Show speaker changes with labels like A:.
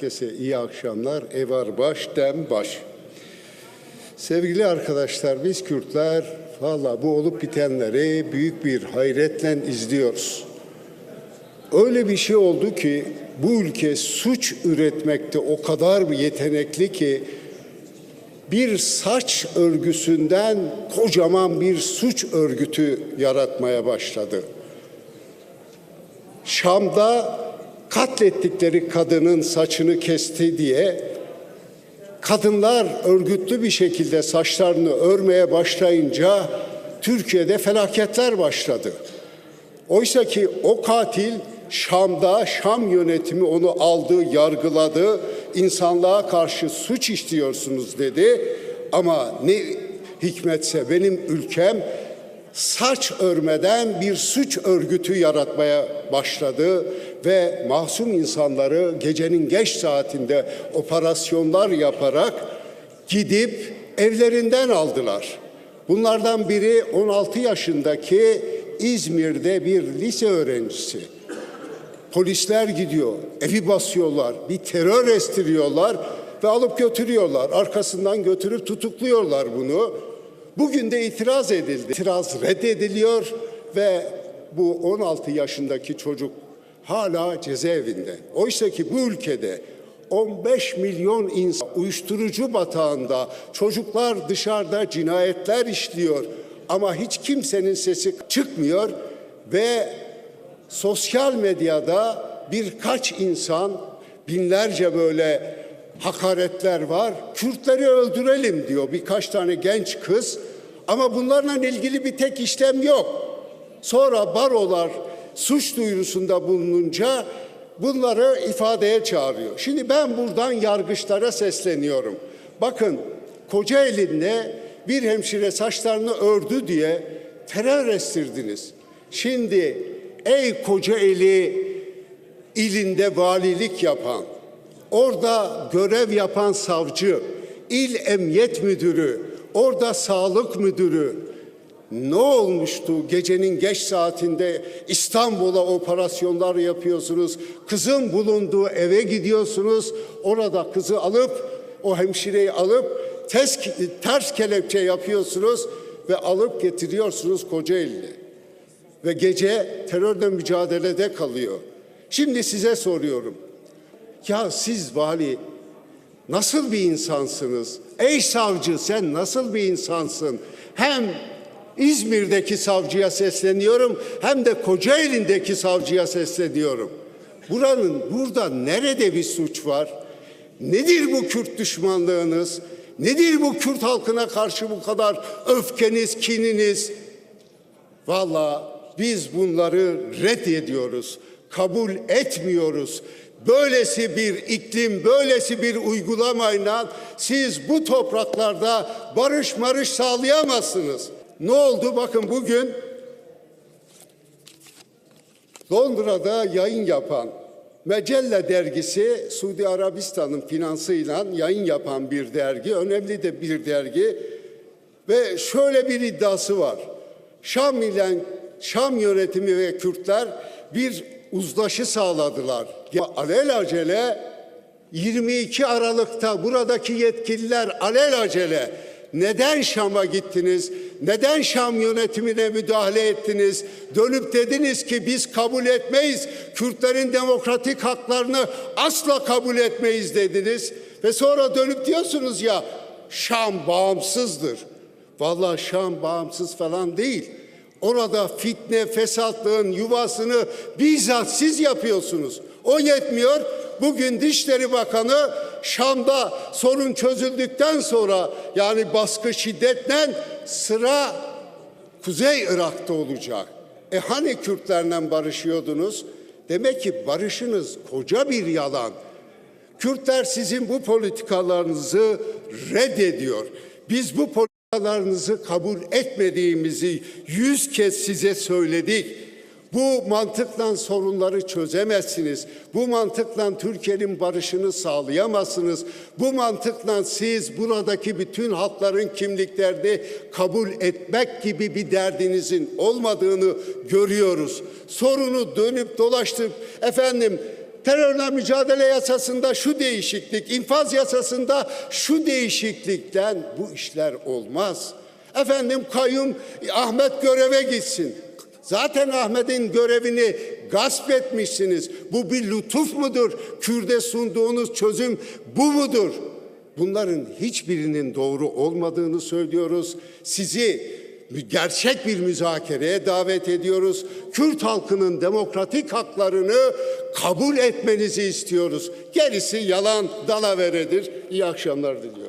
A: herkese iyi akşamlar. Evar baş, dem baş. Sevgili arkadaşlar, biz Kürtler valla bu olup bitenleri büyük bir hayretle izliyoruz. Öyle bir şey oldu ki bu ülke suç üretmekte o kadar yetenekli ki bir saç örgüsünden kocaman bir suç örgütü yaratmaya başladı. Şam'da katlettikleri kadının saçını kesti diye kadınlar örgütlü bir şekilde saçlarını örmeye başlayınca Türkiye'de felaketler başladı. Oysa ki o katil Şam'da, Şam yönetimi onu aldı, yargıladı, insanlığa karşı suç işliyorsunuz dedi. Ama ne hikmetse benim ülkem saç örmeden bir suç örgütü yaratmaya başladı ve masum insanları gecenin geç saatinde operasyonlar yaparak gidip evlerinden aldılar. Bunlardan biri 16 yaşındaki İzmir'de bir lise öğrencisi. Polisler gidiyor, evi basıyorlar, bir terör estiriyorlar ve alıp götürüyorlar. Arkasından götürüp tutukluyorlar bunu. Bugün de itiraz edildi. İtiraz reddediliyor ve bu 16 yaşındaki çocuk hala cezaevinde. Oysa ki bu ülkede 15 milyon insan uyuşturucu batağında, çocuklar dışarıda cinayetler işliyor ama hiç kimsenin sesi çıkmıyor ve sosyal medyada birkaç insan, binlerce böyle hakaretler var. Kürtleri öldürelim diyor birkaç tane genç kız ama bunlarla ilgili bir tek işlem yok. Sonra barolar suç duyurusunda bulununca bunları ifadeye çağırıyor. Şimdi ben buradan yargıçlara sesleniyorum. Bakın Kocaeli'nde bir hemşire saçlarını ördü diye terör estirdiniz. Şimdi ey Kocaeli ilinde valilik yapan, orada görev yapan savcı, il emniyet müdürü, orada sağlık müdürü, ne olmuştu gecenin geç saatinde İstanbul'a operasyonlar yapıyorsunuz, kızın bulunduğu eve gidiyorsunuz, orada kızı alıp, o hemşireyi alıp ters kelepçe yapıyorsunuz ve alıp getiriyorsunuz Kocaeli'ne. Ve gece terörle mücadelede kalıyor. Şimdi size soruyorum. Ya siz vali nasıl bir insansınız? Ey savcı sen nasıl bir insansın? Hem İzmir'deki savcıya sesleniyorum hem de Kocaeli'ndeki savcıya sesleniyorum. Burada nerede bir suç var? Nedir bu Kürt düşmanlığınız? Nedir bu Kürt halkına karşı bu kadar öfkeniz, kininiz? Vallahi biz bunları reddediyoruz, kabul etmiyoruz. Böylesi bir iklim, böylesi bir uygulamayla siz bu topraklarda barış sağlayamazsınız. Ne oldu? Bakın bugün Londra'da yayın yapan Mecelle dergisi, Suudi Arabistan'ın finansıyla yayın yapan bir dergi, önemli de bir dergi ve şöyle bir iddiası var. Şam yönetimi ve Kürtler bir uzlaşı sağladılar. Alelacele 22 Aralık'ta buradaki yetkililer alelacele neden Şam'a gittiniz? Neden Şam yönetimine müdahale ettiniz? Dönüp dediniz ki biz kabul etmeyiz. Kürtlerin demokratik haklarını asla kabul etmeyiz dediniz. Ve sonra dönüp diyorsunuz ya Şam bağımsızdır. Vallahi Şam bağımsız falan değil. Orada fitne, fesatlığın yuvasını bizzat siz yapıyorsunuz. O yetmiyor. Bugün Dışişleri Bakanı Şam'da sorun çözüldükten sonra yani baskı şiddetle sıra Kuzey Irak'ta olacak. Hani Kürtlerle barışıyordunuz? Demek ki barışınız koca bir yalan. Kürtler sizin bu politikalarınızı reddediyor. Biz bu politikalarınızı kabul etmediğimizi 100 kez size söyledik. Bu mantıkla sorunları çözemezsiniz. Bu mantıkla Türkiye'nin barışını sağlayamazsınız. Bu mantıkla siz buradaki bütün halkların kimliklerini kabul etmek gibi bir derdinizin olmadığını görüyoruz. Sorunu dönüp dolaştırıp efendim terörle mücadele yasasında şu değişiklik, infaz yasasında şu değişiklikten bu işler olmaz. Efendim kayyum Ahmet göreve gitsin. Zaten Ahmet'in görevini gasp etmişsiniz. Bu bir lütuf mudur? Kürt'e sunduğunuz çözüm bu mudur? Bunların hiçbirinin doğru olmadığını söylüyoruz. Sizi gerçek bir müzakereye davet ediyoruz. Kürt halkının demokratik haklarını kabul etmenizi istiyoruz. Gerisi yalan dalaveredir. İyi akşamlar diliyorum.